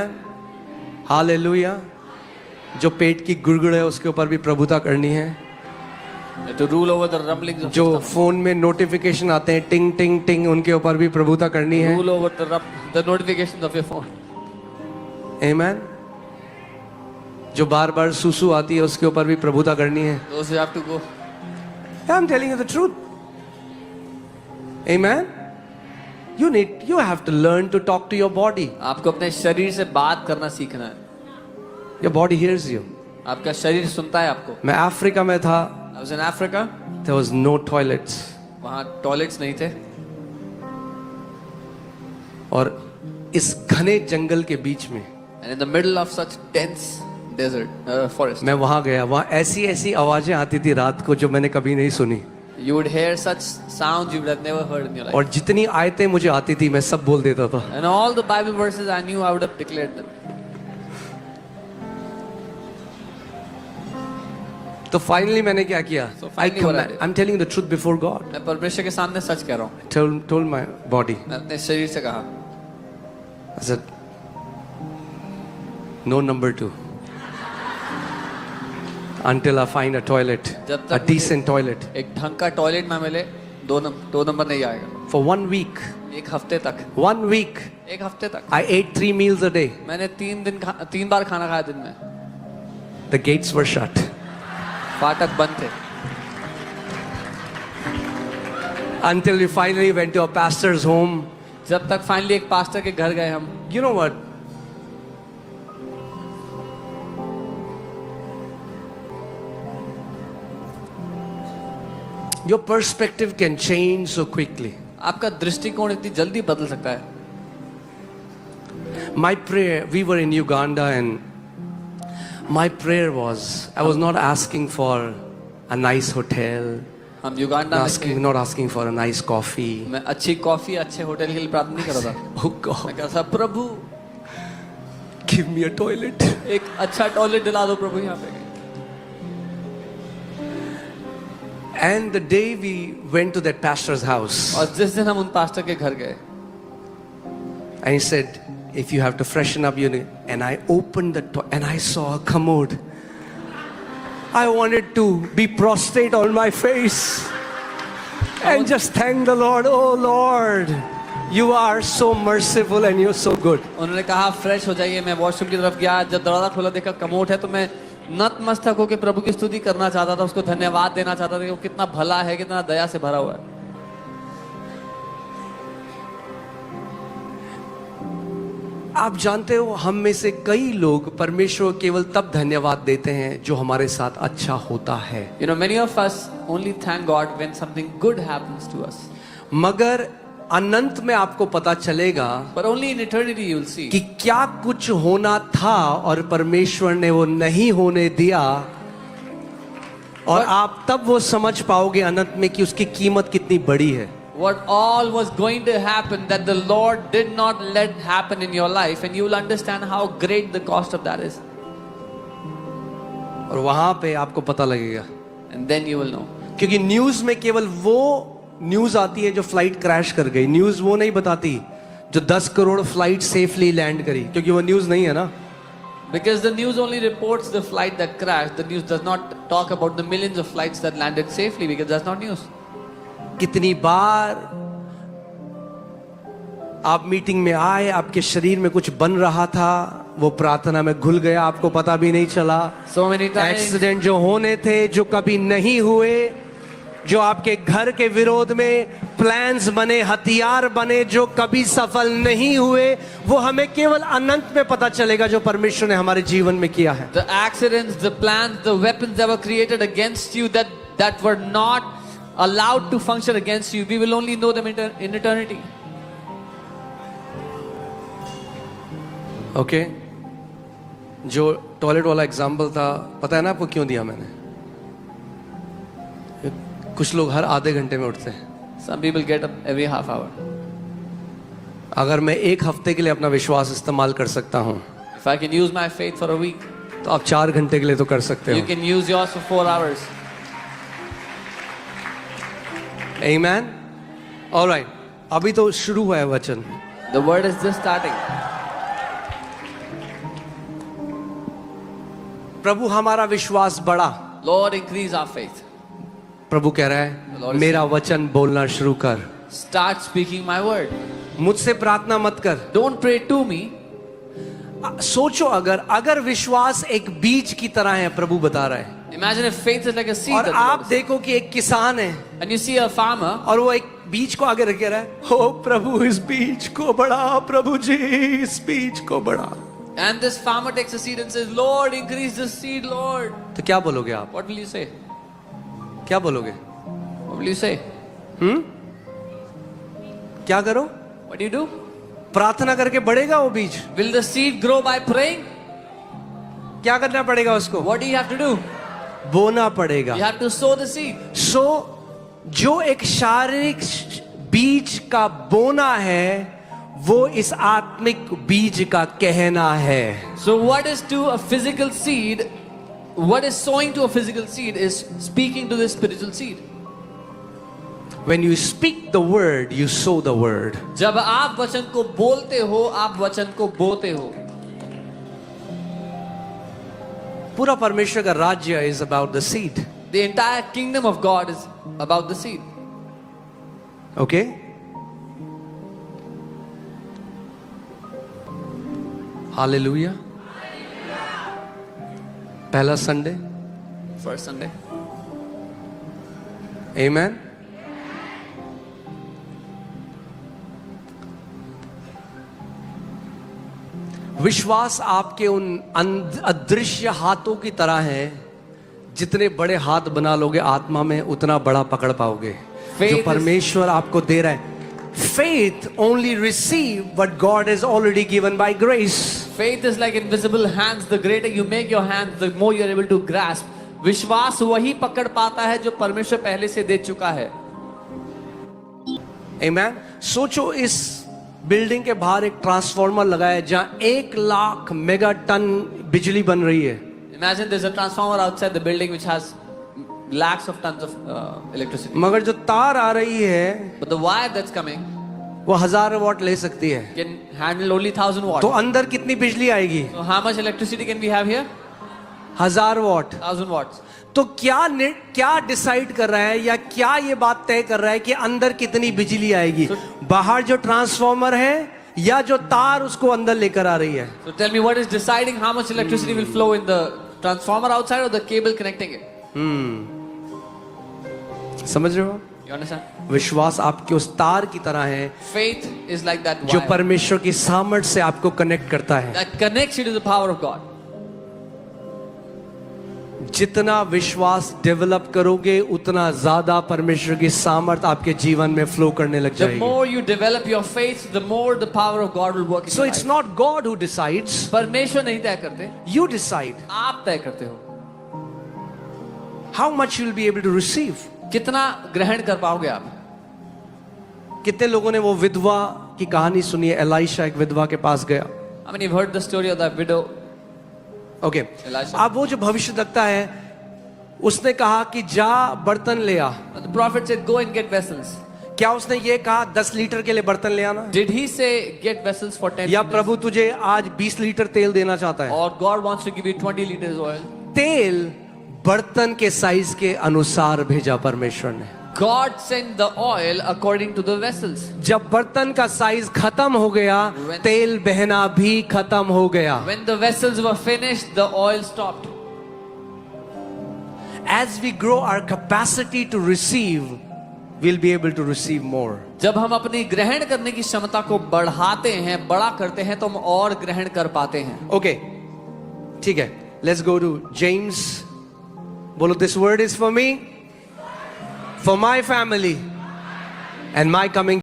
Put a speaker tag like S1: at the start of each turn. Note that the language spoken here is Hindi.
S1: Amen. Hallelujah. जो पेट की गुड़गुड़ है उसके ऊपर भी प्रभुता करनी है.
S2: To rule over the rumblings of
S1: जो
S2: the stomach.
S1: फोन में नोटिफिकेशन आते हैं टिंग टिंग टिंग, उनके ऊपर भी प्रभुता करनी है.
S2: Rule over the notifications of your phone.
S1: Amen. जो बार बार सुसु आती है उसके ऊपर भी प्रभुता करनी है.
S2: Those who have to go.
S1: I'm telling you the truth. Amen. You have to learn to talk to your body.
S2: आपको अपने शरीर से बात करना सीखना है.
S1: Your body hears you.
S2: आपका शरीर सुनता है आपको.
S1: मैं अफ्रीका में था.
S2: I was in Africa.
S1: There was no toilets.
S2: वहाँ टॉयलेट्स नहीं थे.
S1: और इस घने जंगल के बीच में.
S2: And in the middle of such dense desert forest.
S1: मैं वहाँ गया. वहाँ ऐसी ऐसी आवाजें आती थी रात को जो मैंने कभी नहीं सुनी.
S2: You would hear such sounds you would have never heard in your life.
S1: और जितनी आयतें मुझे आती थी मैं सब बोल देता था.
S2: And all the Bible verses I knew, I would have declared them.
S1: तो फाइनली मैंने क्या किया?
S2: So finally what I did?
S1: I'm telling you the truth before God.
S2: मैं परमेश्वर के सामने सच कह रहा हूँ.
S1: Told my body.
S2: मैं अपने शरीर से कहा.
S1: I said, no number 2. Until I find a toilet,
S2: जब
S1: a
S2: तक
S1: decent toilet.
S2: एक ढंग का टॉयलेट ना मिले, दो नंबर नहीं आएगा.
S1: For 1 week.
S2: एक हफ्ते तक.
S1: 1 week.
S2: एक हफ्ते तक.
S1: I ate 3 meals a day.
S2: मैंने 3 बार खाना खाया दिन में.
S1: The gates were shut.
S2: फाटक बंद थे.
S1: Until we finally went to a pastor's home.
S2: जब तक फाइनली एक पास्टर के घर गए हम.
S1: You know what? Your perspective can change so quickly.
S2: आपका दृष्टिकोण इतनी जल्दी बदल सकता है.
S1: My prayer, we were in Uganda and my prayer was, I was not asking for a nice hotel,
S2: हम युगांडा में थे.
S1: not asking for a nice coffee.
S2: मैं अच्छी कॉफी, अच्छे होटल के लिए प्रार्थना नहीं कर रहा था.
S1: Oh God,
S2: मैं कह रहा था प्रभु
S1: give me a toilet.
S2: एक अच्छा टॉयलेट दिला दो प्रभु यहाँ पे.
S1: And the day we went to that pastor's house,
S2: और जिस दिन हम उन पास्टर के घर गए,
S1: and he said, if you have to freshen up, you need. And I opened the and I saw a commode. I wanted to be prostrate on my face and just thank the Lord. Oh Lord, you are so merciful and you're so good.
S2: उन्होंने कहा फ्रेश हो जाइए. मैं वॉशरूम की तरफ गया. जब दरवाजा खोला देखा कमोड है, तो मैं नतमस्तक होकर प्रभु की स्तुति करना चाहता था. उसको धन्यवाद देना चाहता था कि वो कितना भला है, कितना दया से भरा हुआ है.
S1: आप जानते हो हम में से कई लोग परमेश्वर केवल तब धन्यवाद देते हैं जो हमारे साथ अच्छा होता है.
S2: You know, many of us only thank God when something good happens to us.
S1: मगर अनंत में आपको पता चलेगा
S2: But only in eternity you will see.
S1: कि क्या कुछ होना था और परमेश्वर ने वो नहीं होने दिया, और आप तब वो समझ पाओगे अनंत में कि उसकी कीमत कितनी बड़ी है.
S2: What all was going to happen that the Lord did not let happen in your life, and you will understand how great the cost of that is.
S1: और वहां पे आपको पता लगेगा.
S2: And then you will know.
S1: क्योंकि न्यूज में केवल वो न्यूज आती है जो फ्लाइट क्रैश कर गई. न्यूज वो नहीं बताती जो 10 करोड़ फ्लाइट सेफली लैंड करी, क्योंकि वो न्यूज नहीं है ना.
S2: Because the news only reports the flight that crashed. The news does not talk about the millions of flights that landed safely, because that's not news.
S1: कितनी बार आप मीटिंग में आए, आपके शरीर में कुछ बन रहा था, वो प्रार्थना में घुल गया, आपको पता भी नहीं चला.
S2: So many times.
S1: एक्सीडेंट जो होने थे, जो कभी नहीं हुए, जो आपके घर के विरोध में प्लान्स बने, हथियार बने, जो कभी सफल नहीं हुए, वो हमें केवल अनंत में पता चलेगा जो परमेश्वर ने हमारे जीवन में किया है.
S2: The accidents, the plans, the weapons that were created against you that were not allowed to function against you, we will only know them in eternity.
S1: Okay? जो टॉयलेट वाला एग्जाम्पल था, पता है ना आपको क्यों दिया मैंने? कुछ लोग हर आधे घंटे में उठते हैं.
S2: Some people get up every half hour.
S1: अगर मैं 1 हफ्ते के लिए अपना विश्वास इस्तेमाल कर सकता हूं,
S2: If I can use my faith for a week,
S1: तो आप 4 घंटे के लिए तो कर सकते
S2: you
S1: हो.
S2: can use yours for 4 hours.
S1: Amen. All right. अभी तो शुरू हुआ है वचन.
S2: The word is just starting.
S1: प्रभु हमारा विश्वास बढ़ा।
S2: Lord, increase our faith.
S1: प्रभु कह रहा है
S2: Lord is
S1: मेरा वचन बोलना शुरू कर,
S2: Start speaking my word.
S1: मुझसे प्रार्थना मत कर।
S2: Don't pray to me.
S1: सोचो अगर विश्वास एक बीज की तरह है, प्रभु बता रहा है,
S2: Imagine if faith is like a seed.
S1: और
S2: that
S1: आप
S2: grows.
S1: देखो कि एक किसान है
S2: And you see a farmer,
S1: और वो एक बीज को आगे रखे रहा है, हो प्रभु इस बीज को बढ़ा, प्रभु जी इस बीज को बढ़ा।
S2: and this farmer takes a seed and says, Lord, increase this seed, Lord.
S1: तो क्या बोलोगे आप?
S2: What will you say?
S1: क्या बोलोगे?
S2: What will you say?
S1: क्या करो?
S2: What do you do?
S1: प्रार्थना करके बढ़ेगा वो बीज?
S2: Will the seed grow by praying?
S1: क्या करना पड़ेगा उसको?
S2: What do you have to do?
S1: बोना पड़ेगा।
S2: You have to sow the seed.
S1: सो जो एक शारीरिक बीज का बोना है वो इस आत्मिक बीज का कहना है।
S2: So what is to a physical seed? What is sowing to a physical seed is speaking to the spiritual seed.
S1: When you speak the word, you sow the word.
S2: जब आप वचन को बोलते हो, आप वचन को बोते हो।
S1: पूरा परमेश्वर का राज्य is about the seed.
S2: The entire kingdom of God is about the seed.
S1: Okay? Hallelujah. पहला संडे,
S2: First Sunday.
S1: Amen. विश्वास आपके उन अदृश्य हाथों की तरह है, जितने बड़े हाथ बना लोगे आत्मा में उतना बड़ा पकड़ पाओगे जो परमेश्वर आपको दे रहा है। Faith only receive what God has already given by grace.
S2: Faith is like invisible hands. The greater you make your hands, the more you are able to grasp. विश्वास वही पकड़ पाता है जो परमेश्वर पहले से दे चुका है।
S1: Amen. सोचो इस बिल्डिंग के बाहर एक ट्रांसफार्मर लगाया है जहां 1,00,000 मेगा टन बिजली बन रही है।
S2: Imagine there's a transformer outside the building which has lakhs of tons of electricity.
S1: मगर जो तार आ रही है
S2: But the wire that's coming
S1: वो 1000 वॉट ले सकती है,
S2: can handle only 1000 watts.
S1: तो अंदर कितनी बिजली आएगी?
S2: So how much electricity can we have here?
S1: 1000 what.
S2: 1000 watts.
S1: तो क्या डिसाइड कर रहा है या क्या ये बात तय कर रहा है कि अंदर कितनी बिजली आएगी? बाहर जो ट्रांसफार्मर है या जो तार उसको अंदर लेकर आ रही है?
S2: So tell me, what is deciding how much electricity will flow in the transformer outside or the cable connecting it?
S1: समझ रहे हो?
S2: You understand?
S1: विश्वास आपके उस तार की तरह है
S2: Faith is like that
S1: जो
S2: wire
S1: परमेश्वर की सामर्थ से आपको कनेक्ट करता है।
S2: that connects you to the power of God.
S1: जितना विश्वास डेवलप करोगे उतना ज्यादा परमेश्वर की सामर्थ आपके जीवन में फ्लो करने लग
S2: The
S1: जाएगी।
S2: more you develop your faith, the more the power of God will work in
S1: So
S2: your
S1: it's
S2: life.
S1: not God who decides,
S2: परमेश्वर नहीं तय करते,
S1: you decide
S2: आप तय करते हो
S1: how much you will be able to receive.
S2: कितना ग्रहण कर पाओगे आप।
S1: कितने लोगों ने वो विधवा की कहानी सुनी है? एलाइशा एक विधवा के पास गया।
S2: I mean, you've heard the story of that widow.
S1: Okay,
S2: Elisha.
S1: अब वो जो भविष्य देखता है उसने कहा कि जा बर्तन ले आ।
S2: The prophet said, "Go and get vessels."
S1: क्या उसने ये कहा 10 लीटर के लिए बर्तन ले आना?
S2: Did he say get vessels for 10
S1: या
S2: liters?
S1: प्रभु तुझे आज 20 लीटर तेल देना चाहता है?
S2: Or God wants to give you 20 liters oil?
S1: तेल बर्तन के साइज के अनुसार भेजा परमेश्वर ने।
S2: God sent the oil according to the vessels.
S1: जब बर्तन का साइज खत्म हो गया, तेल बहना भी खत्म हो गया।
S2: When the vessels were finished, the oil stopped.
S1: As we grow our capacity to receive, we'll be able to receive more.
S2: जब हम अपनी ग्रहण करने की क्षमता को बढ़ाते हैं, बड़ा करते हैं, तो हम और ग्रहण कर पाते हैं।
S1: Okay, ठीक है। Let's go to James. बोलो, this word is for me, for my family, and my coming